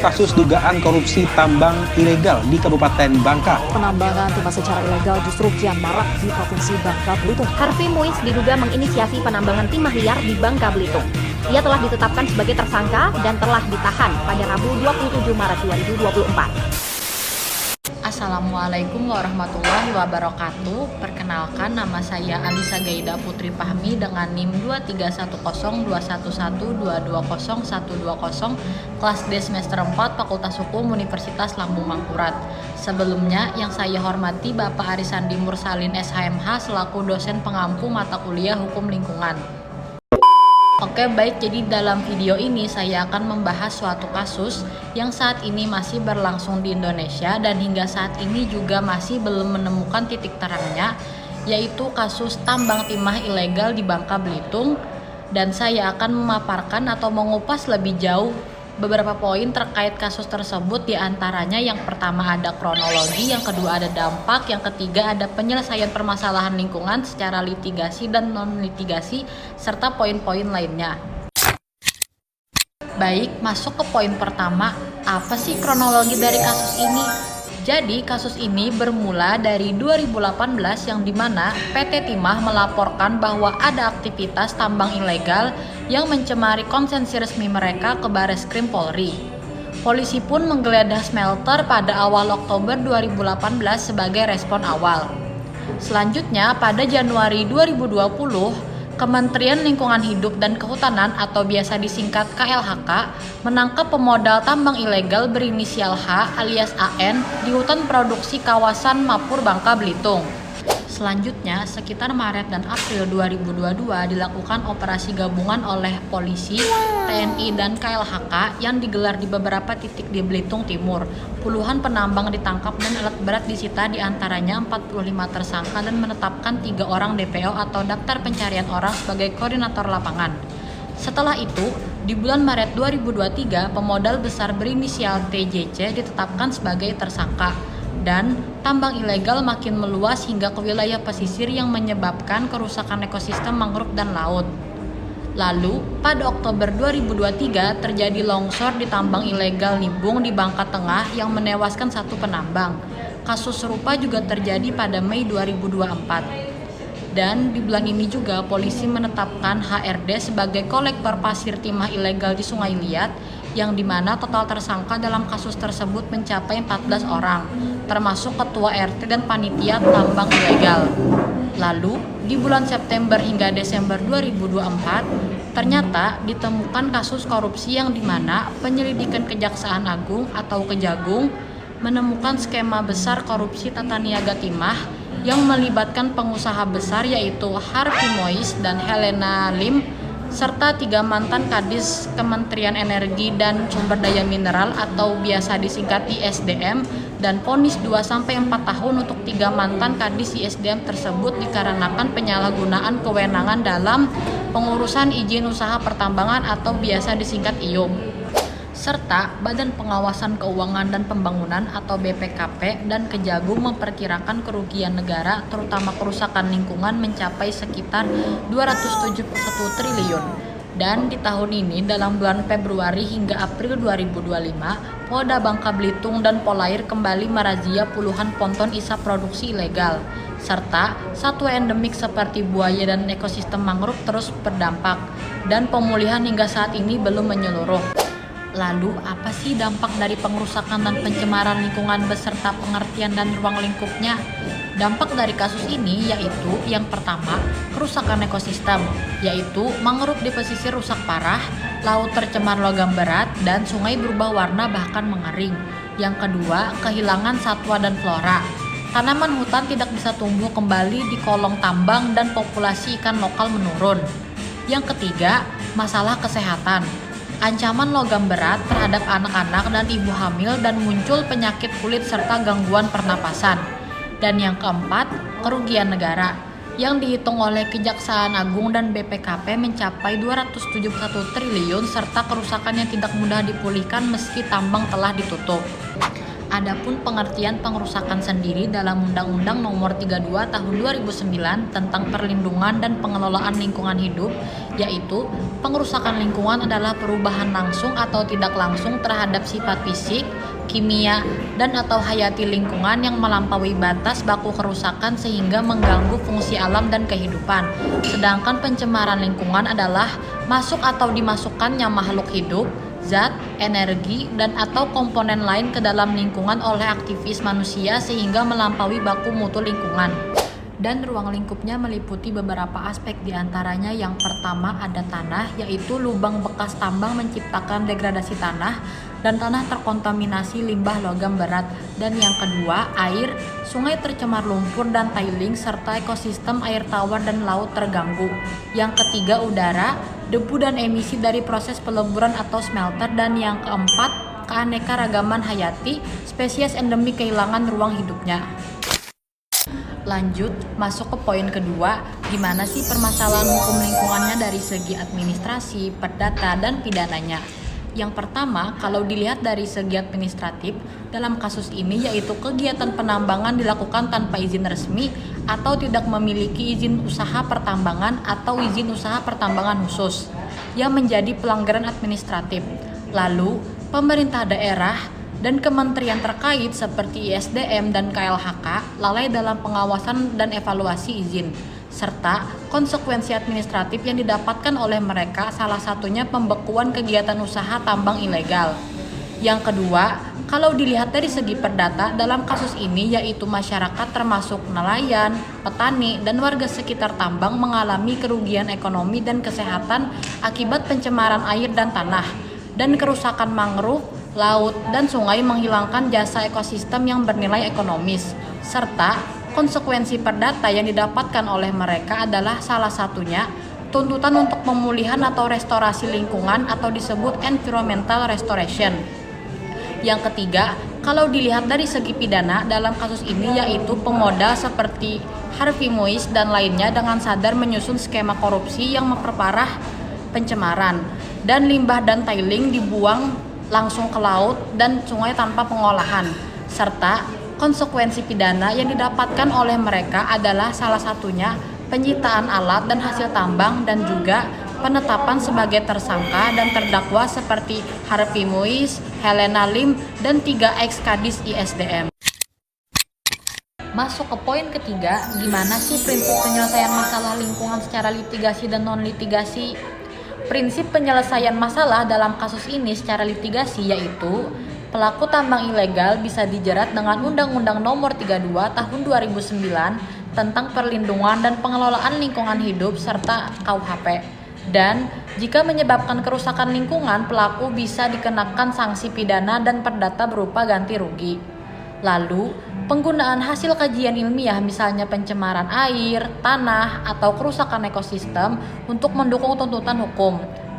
kasus dugaan korupsi tambang ilegal di Kabupaten Bangka. Penambangan timah secara ilegal justru kian marak di Provinsi Bangka Belitung. Harvey Muiz diduga menginisiasi penambangan timah liar di Bangka Belitung. Ia telah ditetapkan sebagai tersangka dan telah ditahan pada Rabu 27 Maret 2024. Assalamualaikum warahmatullahi wabarakatuh. Perkenalkan, nama saya Alisa Gaida Putri Fahmi dengan NIM 2310211220120 kelas D semester 4 Fakultas Hukum Universitas Lambung Mangkurat. Sebelumnya yang saya hormati Bapak Arisandi Mursalin SHMH selaku dosen pengampu mata kuliah Hukum Lingkungan. Oke, baik, jadi dalam video ini saya akan membahas suatu kasus yang saat ini masih berlangsung di Indonesia dan hingga saat ini juga masih belum menemukan titik terangnya, yaitu kasus tambang timah ilegal di Bangka Belitung. Dan saya akan memaparkan atau mengupas lebih jauh beberapa poin terkait kasus tersebut, diantaranya yang pertama ada kronologi, yang kedua ada dampak, yang ketiga ada penyelesaian permasalahan lingkungan secara litigasi dan non-litigasi, serta poin-poin lainnya. Baik, masuk ke poin pertama, apa sih kronologi dari kasus ini? Jadi kasus ini bermula dari 2018 yang dimana PT Timah melaporkan bahwa ada aktivitas tambang ilegal yang mencemari konsensi resmi mereka ke Bareskrim Polri. Polisi pun menggeledah smelter pada awal Oktober 2018 sebagai respon awal. Selanjutnya pada Januari 2020, Kementerian Lingkungan Hidup dan Kehutanan atau biasa disingkat KLHK menangkap pemodal tambang ilegal berinisial H alias AN di hutan produksi kawasan Mapur Bangka Belitung. Selanjutnya, sekitar Maret dan April 2022 dilakukan operasi gabungan oleh polisi, TNI, dan KLHK yang digelar di beberapa titik di Belitung Timur. Puluhan penambang ditangkap dan alat berat disita, diantaranya 45 tersangka, dan menetapkan 3 orang DPO atau daftar pencarian orang sebagai koordinator lapangan. Setelah itu, di bulan Maret 2023, pemodal besar berinisial TJC ditetapkan sebagai tersangka. Dan tambang ilegal makin meluas hingga ke wilayah pesisir yang menyebabkan kerusakan ekosistem mangrove dan laut. Lalu, pada Oktober 2023 terjadi longsor di tambang ilegal Nibung di Bangka Tengah yang menewaskan 1 penambang. Kasus serupa juga terjadi pada Mei 2024. Dan di bulan ini juga polisi menetapkan HRD sebagai kolektor pasir timah ilegal di Sungai Liat, yang dimana total tersangka dalam kasus tersebut mencapai 14 orang, termasuk ketua RT dan panitia tambang ilegal. Lalu, di bulan September hingga Desember 2024, ternyata ditemukan kasus korupsi yang dimana penyelidikan Kejaksaan Agung atau Kejagung menemukan skema besar korupsi tata niaga timah yang melibatkan pengusaha besar yaitu Harvey Muiz dan Helena Lim, serta 3 mantan Kadis Kementerian Energi dan Sumber Daya Mineral atau biasa disingkat ISDM, dan vonis 2-4 tahun untuk 3 mantan Kadis ISDM tersebut dikarenakan penyalahgunaan kewenangan dalam pengurusan izin usaha pertambangan atau biasa disingkat IUP. Serta Badan Pengawasan Keuangan dan Pembangunan atau BPKP dan Kejagung memperkirakan kerugian negara terutama kerusakan lingkungan mencapai sekitar 271 triliun. Dan di tahun ini dalam bulan Februari hingga April 2025, Polda Bangka Belitung dan Polair kembali merazia puluhan ponton isap produksi ilegal. Serta satwa endemik seperti buaya dan ekosistem mangrove terus berdampak, dan pemulihan hingga saat ini belum menyeluruh. Lalu, apa sih dampak dari pengerusakan dan pencemaran lingkungan beserta pengertian dan ruang lingkupnya? Dampak dari kasus ini yaitu yang pertama, kerusakan ekosistem, yaitu mangrove di pesisir rusak parah, laut tercemar logam berat, dan sungai berubah warna bahkan mengering. Yang kedua, kehilangan satwa dan flora. Tanaman hutan tidak bisa tumbuh kembali di kolong tambang dan populasi ikan lokal menurun. Yang ketiga, masalah kesehatan. Ancaman logam berat terhadap anak-anak dan ibu hamil dan muncul penyakit kulit serta gangguan pernapasan. Dan yang keempat, kerugian negara yang dihitung oleh Kejaksaan Agung dan BPKP mencapai 271 triliun serta kerusakan yang tidak mudah dipulihkan meski tambang telah ditutup. Adapun pengertian pengerusakan sendiri dalam Undang-Undang Nomor 32 Tahun 2009 tentang perlindungan dan pengelolaan lingkungan hidup, yaitu pengerusakan lingkungan adalah perubahan langsung atau tidak langsung terhadap sifat fisik, kimia, dan atau hayati lingkungan yang melampaui batas baku kerusakan sehingga mengganggu fungsi alam dan kehidupan. Sedangkan pencemaran lingkungan adalah masuk atau dimasukkannya makhluk hidup, zat, energi, dan atau komponen lain ke dalam lingkungan oleh aktivis manusia sehingga melampaui baku mutu lingkungan. Dan ruang lingkupnya meliputi beberapa aspek, diantaranya yang pertama ada tanah, yaitu lubang bekas tambang menciptakan degradasi tanah dan tanah terkontaminasi limbah logam berat. Dan yang kedua, air, sungai tercemar lumpur dan tailing, serta ekosistem air tawar dan laut terganggu. Yang ketiga, udara, debu dan emisi dari proses peleburan atau smelter. Dan yang keempat, keanekaragaman hayati, spesies endemik kehilangan ruang hidupnya. Lanjut, masuk ke poin kedua, gimana sih permasalahan hukum lingkungannya dari segi administrasi, perdata, dan pidananya. Yang pertama, kalau dilihat dari segi administratif, dalam kasus ini yaitu kegiatan penambangan dilakukan tanpa izin resmi atau tidak memiliki izin usaha pertambangan atau izin usaha pertambangan khusus, yang menjadi pelanggaran administratif. Lalu, pemerintah daerah dan kementerian terkait seperti ISDM dan KLHK lalai dalam pengawasan dan evaluasi izin, serta konsekuensi administratif yang didapatkan oleh mereka, salah satunya pembekuan kegiatan usaha tambang ilegal. Yang kedua, kalau dilihat dari segi perdata dalam kasus ini yaitu masyarakat termasuk nelayan, petani, dan warga sekitar tambang mengalami kerugian ekonomi dan kesehatan akibat pencemaran air dan tanah, dan kerusakan mangrove, laut, dan sungai menghilangkan jasa ekosistem yang bernilai ekonomis, serta konsekuensi perdata yang didapatkan oleh mereka adalah salah satunya tuntutan untuk pemulihan atau restorasi lingkungan atau disebut environmental restoration. Yang ketiga, kalau dilihat dari segi pidana dalam kasus ini yaitu pemodal seperti Harvey Moise dan lainnya dengan sadar menyusun skema korupsi yang memperparah pencemaran, dan limbah dan tailing dibuang langsung ke laut dan sungai tanpa pengolahan, serta konsekuensi pidana yang didapatkan oleh mereka adalah salah satunya penyitaan alat dan hasil tambang dan juga penetapan sebagai tersangka dan terdakwa seperti Harvey Moise, Helena Lim, dan 3 ex-kadis ISDM. Masuk ke poin ketiga, gimana sih prinsip penyelesaian masalah lingkungan secara litigasi dan non-litigasi? Prinsip penyelesaian masalah dalam kasus ini secara litigasi yaitu pelaku tambang ilegal bisa dijerat dengan Undang-Undang Nomor 32 Tahun 2009 tentang perlindungan dan pengelolaan lingkungan hidup serta KUHP. Dan jika menyebabkan kerusakan lingkungan, pelaku bisa dikenakan sanksi pidana dan perdata berupa ganti rugi. Lalu, penggunaan hasil kajian ilmiah misalnya pencemaran air, tanah, atau kerusakan ekosistem untuk mendukung tuntutan hukum.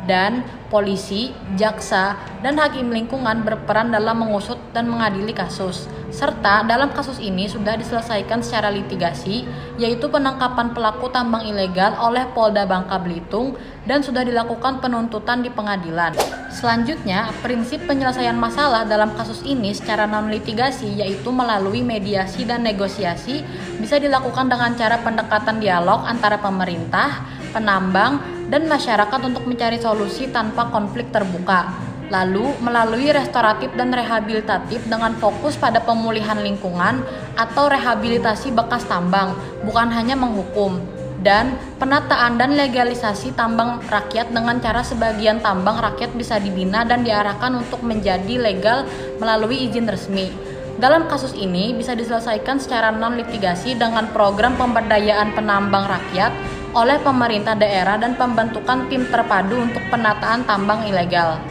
Dan polisi, jaksa, dan hakim lingkungan berperan dalam mengusut dan mengadili kasus. Serta dalam kasus ini sudah diselesaikan secara litigasi, yaitu penangkapan pelaku tambang ilegal oleh Polda Bangka Belitung dan sudah dilakukan penuntutan di pengadilan. Selanjutnya, prinsip penyelesaian masalah dalam kasus ini secara non-litigasi yaitu melalui mediasi dan negosiasi bisa dilakukan dengan cara pendekatan dialog antara pemerintah, penambang, dan masyarakat untuk mencari solusi tanpa konflik terbuka. Lalu, melalui restoratif dan rehabilitatif dengan fokus pada pemulihan lingkungan atau rehabilitasi bekas tambang, bukan hanya menghukum. Dan penataan dan legalisasi tambang rakyat dengan cara sebagian tambang rakyat bisa dibina dan diarahkan untuk menjadi legal melalui izin resmi. Dalam kasus ini bisa diselesaikan secara non-litigasi dengan program pemberdayaan penambang rakyat oleh pemerintah daerah dan pembentukan tim terpadu untuk penataan tambang ilegal.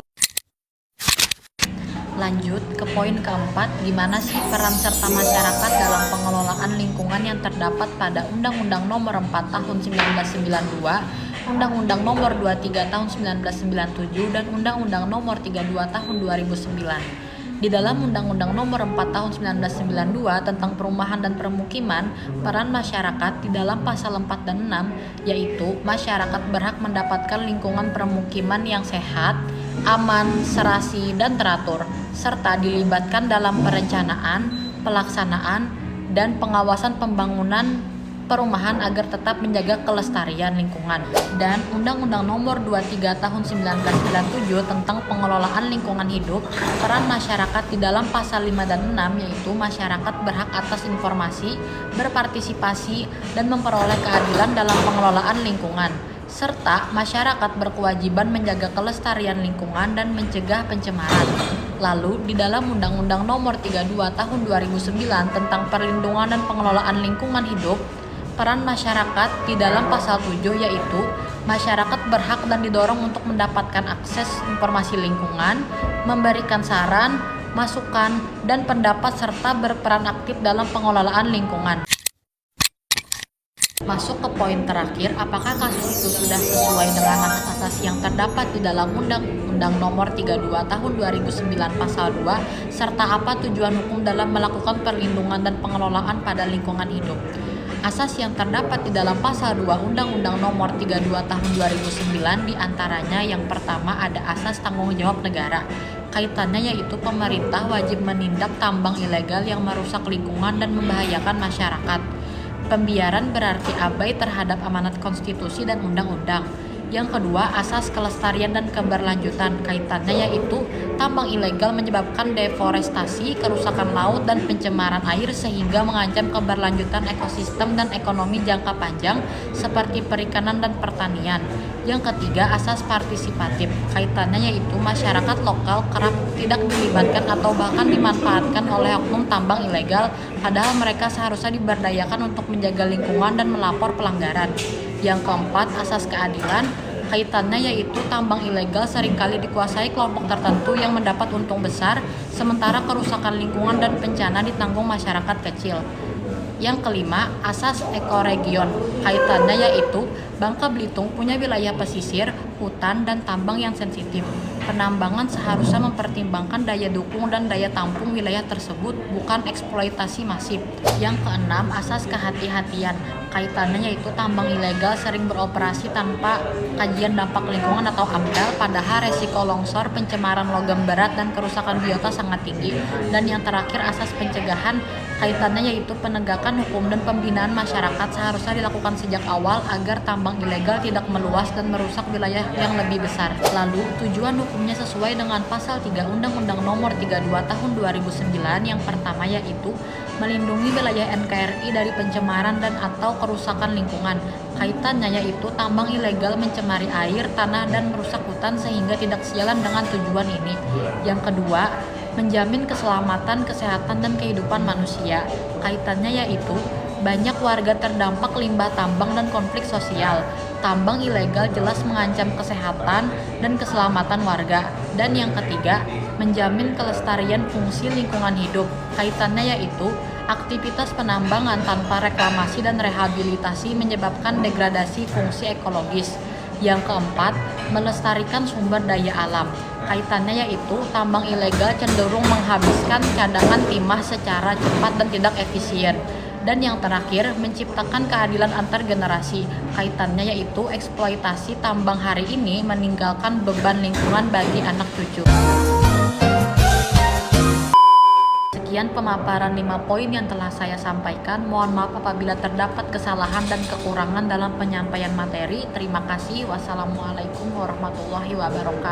Lanjut ke poin keempat, gimana sih peran serta masyarakat dalam pengelolaan lingkungan yang terdapat pada Undang-Undang Nomor 4 Tahun 1992, Undang-Undang Nomor 23 Tahun 1997, dan Undang-Undang Nomor 32 Tahun 2009. Di dalam Undang-Undang Nomor 4 Tahun 1992 tentang Perumahan dan Permukiman, peran masyarakat di dalam pasal 4 dan 6 yaitu masyarakat berhak mendapatkan lingkungan permukiman yang sehat, aman, serasi, dan teratur, serta dilibatkan dalam perencanaan, pelaksanaan, dan pengawasan pembangunan perumahan agar tetap menjaga kelestarian lingkungan. Dan Undang-Undang Nomor 23 Tahun 1997 tentang pengelolaan lingkungan hidup, peran masyarakat di dalam pasal 5 dan 6 yaitu masyarakat berhak atas informasi, berpartisipasi, dan memperoleh keadilan dalam pengelolaan lingkungan, serta masyarakat berkewajiban menjaga kelestarian lingkungan dan mencegah pencemaran. Lalu, di dalam Undang-Undang Nomor 32 Tahun 2009 tentang perlindungan dan pengelolaan lingkungan hidup, peran masyarakat di dalam pasal 7 yaitu masyarakat berhak dan didorong untuk mendapatkan akses informasi lingkungan, memberikan saran, masukan, dan pendapat serta berperan aktif dalam pengelolaan lingkungan. Masuk ke poin terakhir, apakah kasus itu sudah sesuai dengan asas-asas yang terdapat di dalam Undang-Undang Nomor 32 Tahun 2009 Pasal 2, serta apa tujuan hukum dalam melakukan perlindungan dan pengelolaan pada lingkungan hidup. Asas yang terdapat di dalam Pasal 2 Undang-Undang Nomor 32 Tahun 2009 diantaranya yang pertama ada asas tanggung jawab negara. Kaitannya yaitu pemerintah wajib menindak tambang ilegal yang merusak lingkungan dan membahayakan masyarakat. Pembiaran berarti abai terhadap amanat konstitusi dan undang-undang. Yang kedua, asas kelestarian dan keberlanjutan. Kaitannya yaitu tambang ilegal menyebabkan deforestasi, kerusakan laut, dan pencemaran air sehingga mengancam keberlanjutan ekosistem dan ekonomi jangka panjang seperti perikanan dan pertanian. Yang ketiga, asas partisipatif. Kaitannya yaitu masyarakat lokal kerap tidak dilibatkan atau bahkan dimanfaatkan oleh oknum tambang ilegal, padahal mereka seharusnya diberdayakan untuk menjaga lingkungan dan melapor pelanggaran. Yang keempat, asas keadilan. Kaitannya yaitu tambang ilegal seringkali dikuasai kelompok tertentu yang mendapat untung besar, sementara kerusakan lingkungan dan bencana ditanggung masyarakat kecil. Yang kelima, asas ekoregion. Kaitannya yaitu Bangka Belitung punya wilayah pesisir, hutan, dan tambang yang sensitif. Penambangan seharusnya mempertimbangkan daya dukung dan daya tampung wilayah tersebut, bukan eksploitasi masif. Yang keenam, asas kehati-hatian. Kaitannya yaitu tambang ilegal sering beroperasi tanpa kajian dampak lingkungan atau AMDAL, padahal resiko longsor, pencemaran logam berat, dan kerusakan biota sangat tinggi. Dan yang terakhir, asas pencegahan. Kaitannya yaitu penegakan hukum dan pembinaan masyarakat seharusnya dilakukan sejak awal agar tambang ilegal tidak meluas dan merusak wilayah yang lebih besar. Lalu, tujuan hukumnya sesuai dengan Pasal 3 Undang-Undang Nomor 32 Tahun 2009. Yang pertama yaitu melindungi wilayah NKRI dari pencemaran dan atau kerusakan lingkungan. Kaitannya yaitu tambang ilegal mencemari air, tanah, dan merusak hutan sehingga tidak sejalan dengan tujuan ini. Yang kedua, menjamin keselamatan, kesehatan, dan kehidupan manusia. Kaitannya yaitu banyak warga terdampak limbah tambang dan konflik sosial. Tambang ilegal jelas mengancam kesehatan dan keselamatan warga. Dan yang ketiga, menjamin kelestarian fungsi lingkungan hidup. Kaitannya yaitu aktivitas penambangan tanpa reklamasi dan rehabilitasi menyebabkan degradasi fungsi ekologis. Yang keempat, melestarikan sumber daya alam. Kaitannya yaitu tambang ilegal cenderung menghabiskan cadangan timah secara cepat dan tidak efisien. Dan yang terakhir, menciptakan keadilan antar generasi. Kaitannya yaitu eksploitasi tambang hari ini meninggalkan beban lingkungan bagi anak cucu. Sekian pemaparan 5 poin yang telah saya sampaikan. Mohon maaf apabila terdapat kesalahan dan kekurangan dalam penyampaian materi. Terima kasih. Wassalamualaikum warahmatullahi wabarakatuh.